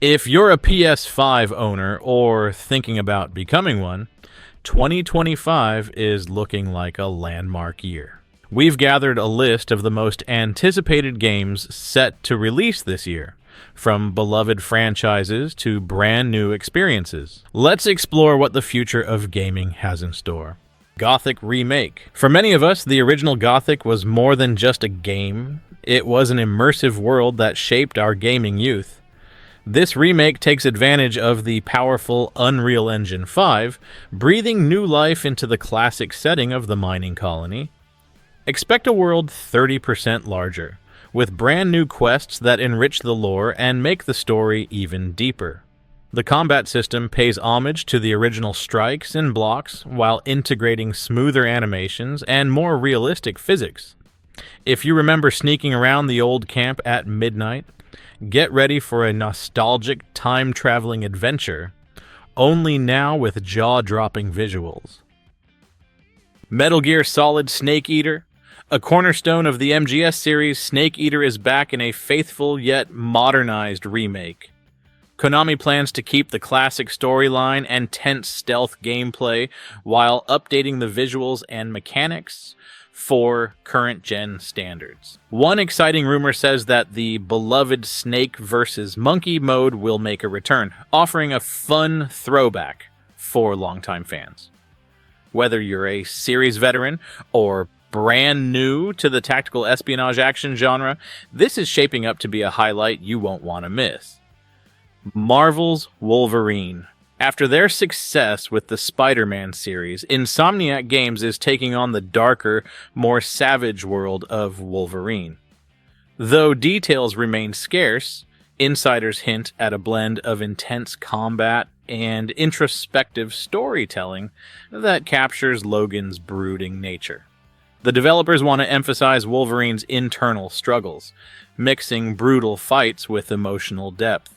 If you're a PS5 owner or thinking about becoming one, 2025 is looking like a landmark year. We've gathered a list of the most anticipated games set to release this year, from beloved franchises to brand new experiences. Let's explore what the future of gaming has in store. Gothic Remake. For many of us, the original Gothic was more than just a game. It was an immersive world that shaped our gaming youth. This remake takes advantage of the powerful Unreal Engine 5, breathing new life into the classic setting of the mining colony. Expect a world 30% larger, with brand new quests that enrich the lore and make the story even deeper. The combat system pays homage to the original strikes and blocks while integrating smoother animations and more realistic physics. If you remember sneaking around the old camp at midnight, get ready for a nostalgic time-traveling adventure, only now with jaw-dropping visuals. Metal Gear Solid Snake Eater. A cornerstone of the MGS series, Snake Eater is back in a faithful yet modernized remake. Konami plans to keep the classic storyline and tense stealth gameplay while updating the visuals and mechanics for current-gen standards. One exciting rumor says that the beloved Snake vs. Monkey mode will make a return, offering a fun throwback for longtime fans. Whether you're a series veteran or brand new to the tactical espionage action genre, this is shaping up to be a highlight you won't want to miss. Marvel's Wolverine. After their success with the Spider-Man series, Insomniac Games is taking on the darker, more savage world of Wolverine. Though details remain scarce, insiders hint at a blend of intense combat and introspective storytelling that captures Logan's brooding nature. The developers want to emphasize Wolverine's internal struggles, mixing brutal fights with emotional depth.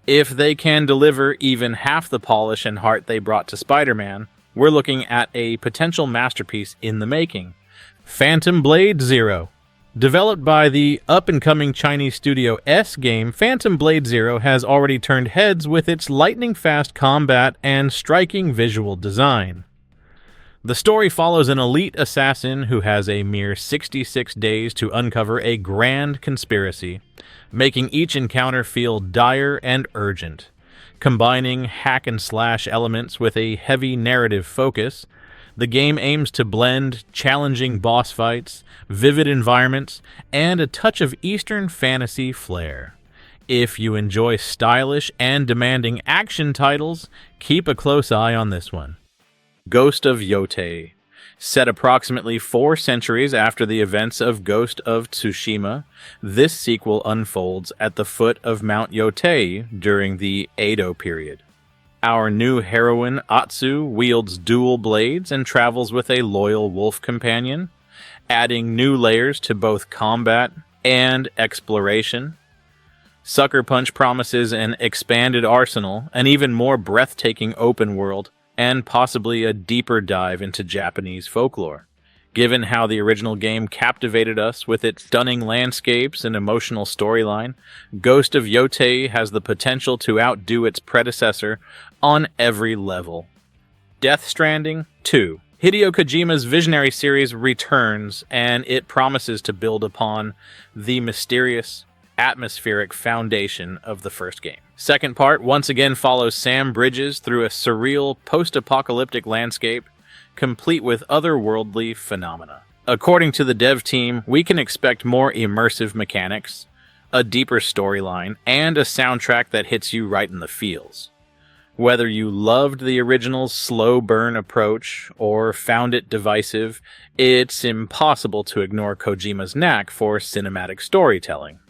If they can deliver even half the polish and heart they brought to Spider-Man, we're looking at a potential masterpiece in the making. Phantom Blade Zero. Developed by the up-and-coming Chinese studio S-Game, Phantom Blade Zero has already turned heads with its lightning-fast combat and striking visual design. The story follows an elite assassin who has a mere 66 days to uncover a grand conspiracy, making each encounter feel dire and urgent. Combining hack-and-slash elements with a heavy narrative focus, the game aims to blend challenging boss fights, vivid environments, and a touch of Eastern fantasy flair. If you enjoy stylish and demanding action titles, keep a close eye on this one. Ghost of Yotei. Set approximately 4 centuries after the events of Ghost of Tsushima, this sequel unfolds at the foot of Mount Yotei during the Edo period. Our new heroine, Atsu, wields dual blades and travels with a loyal wolf companion, adding new layers to both combat and exploration. Sucker Punch promises an expanded arsenal, an even more breathtaking open world, and possibly a deeper dive into Japanese folklore. Given how the original game captivated us with its stunning landscapes and emotional storyline, Ghost of Yotei has the potential to outdo its predecessor on every level. Death Stranding 2. Hideo Kojima's Visionary series returns, and it promises to build upon the mysterious, atmospheric foundation of the first game. Second part once again follows Sam Bridges through a surreal post-apocalyptic landscape, complete with otherworldly phenomena. According to the dev team, we can expect more immersive mechanics, a deeper storyline, and a soundtrack that hits you right in the feels. Whether you loved the original's slow burn approach or found it divisive, it's impossible to ignore Kojima's knack for cinematic storytelling.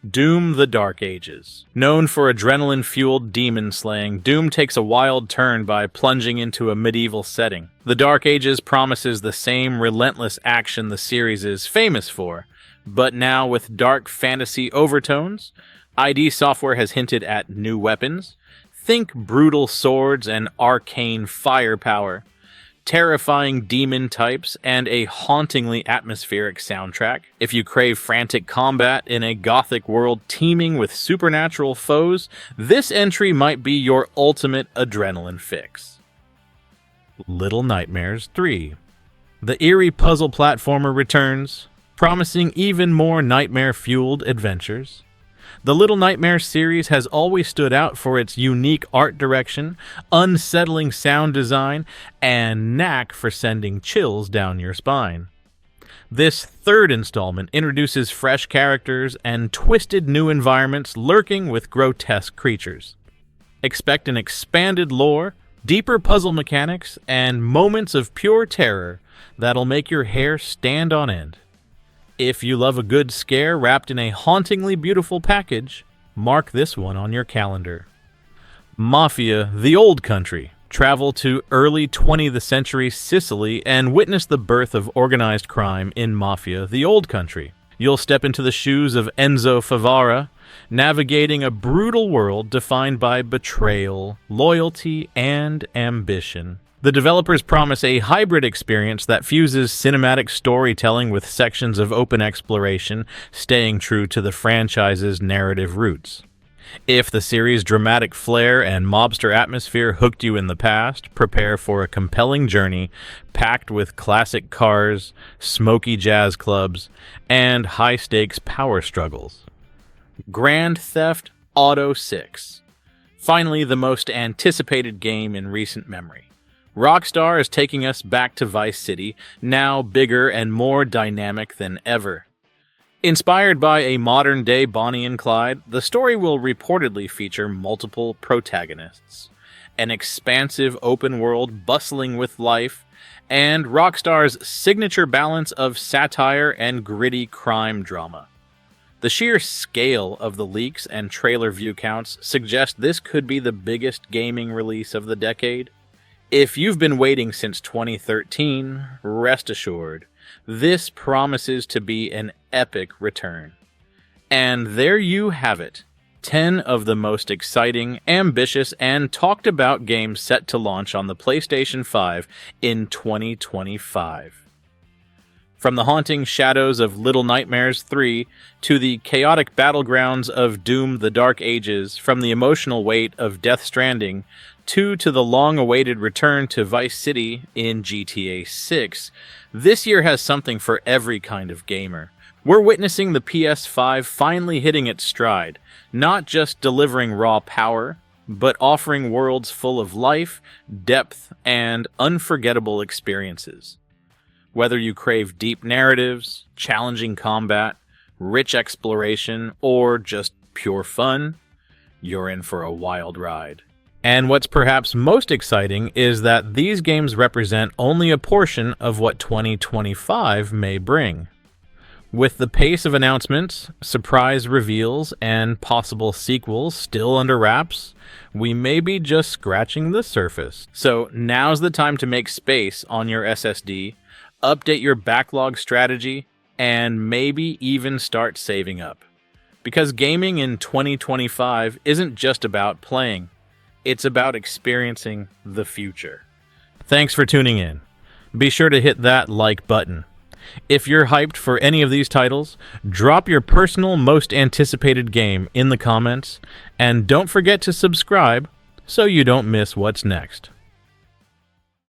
Doom: The Dark Ages. Known for adrenaline-fueled demon slaying, Doom takes a wild turn by plunging into a medieval setting. The Dark Ages promises the same relentless action the series is famous for, but now with dark fantasy overtones. ID Software has hinted at new weapons. Think brutal swords and arcane firepower. terrifying demon types, and a hauntingly atmospheric soundtrack. If you crave frantic combat in a gothic world teeming with supernatural foes, this entry might be your ultimate adrenaline fix. Little Nightmares 3. The eerie puzzle platformer returns, promising even more nightmare-fueled adventures. The Little Nightmares series has always stood out for its unique art direction, unsettling sound design, and knack for sending chills down your spine. This third installment introduces fresh characters and twisted new environments lurking with grotesque creatures. Expect an expanded lore, deeper puzzle mechanics, and moments of pure terror that'll make your hair stand on end. If you love a good scare wrapped in a hauntingly beautiful package, mark this one on your calendar. Mafia: The Old Country. Travel to early 20th century Sicily and witness the birth of organized crime in Mafia: The Old Country. You'll step into the shoes of Enzo Favara, navigating a brutal world defined by betrayal, loyalty, and ambition. The developers promise a hybrid experience that fuses cinematic storytelling with sections of open exploration, staying true to the franchise's narrative roots. If the series' dramatic flair and mobster atmosphere hooked you in the past, prepare for a compelling journey packed with classic cars, smoky jazz clubs, and high-stakes power struggles. Grand Theft Auto 6. Finally, the most anticipated game in recent memory. Rockstar is taking us back to Vice City, now bigger and more dynamic than ever. Inspired by a modern-day Bonnie and Clyde, the story will reportedly feature multiple protagonists, an expansive open world bustling with life, and Rockstar's signature balance of satire and gritty crime drama. The sheer scale of the leaks and trailer view counts suggest this could be the biggest gaming release of the decade. If you've been waiting since 2013, rest assured, this promises to be an epic return. And there you have it, 10 of the most exciting, ambitious, and talked about games set to launch on the PlayStation 5 in 2025. From the haunting shadows of Little Nightmares 3 to the chaotic battlegrounds of Doom: The Dark Ages, from the emotional weight of Death Stranding to the long-awaited return to Vice City in GTA 6, this year has something for every kind of gamer. We're witnessing the PS5 finally hitting its stride, not just delivering raw power, but offering worlds full of life, depth, and unforgettable experiences. Whether you crave deep narratives, challenging combat, rich exploration, or just pure fun, you're in for a wild ride. And what's perhaps most exciting is that these games represent only a portion of what 2025 may bring. With the pace of announcements, surprise reveals, and possible sequels still under wraps, we may be just scratching the surface. So now's the time to make space on your SSD, update your backlog strategy, and maybe even start saving up. Because gaming in 2025 isn't just about playing. It's about experiencing the future. Thanks for tuning in. Be sure to hit that like button. If you're hyped for any of these titles, drop your personal most anticipated game in the comments, and don't forget to subscribe so you don't miss what's next.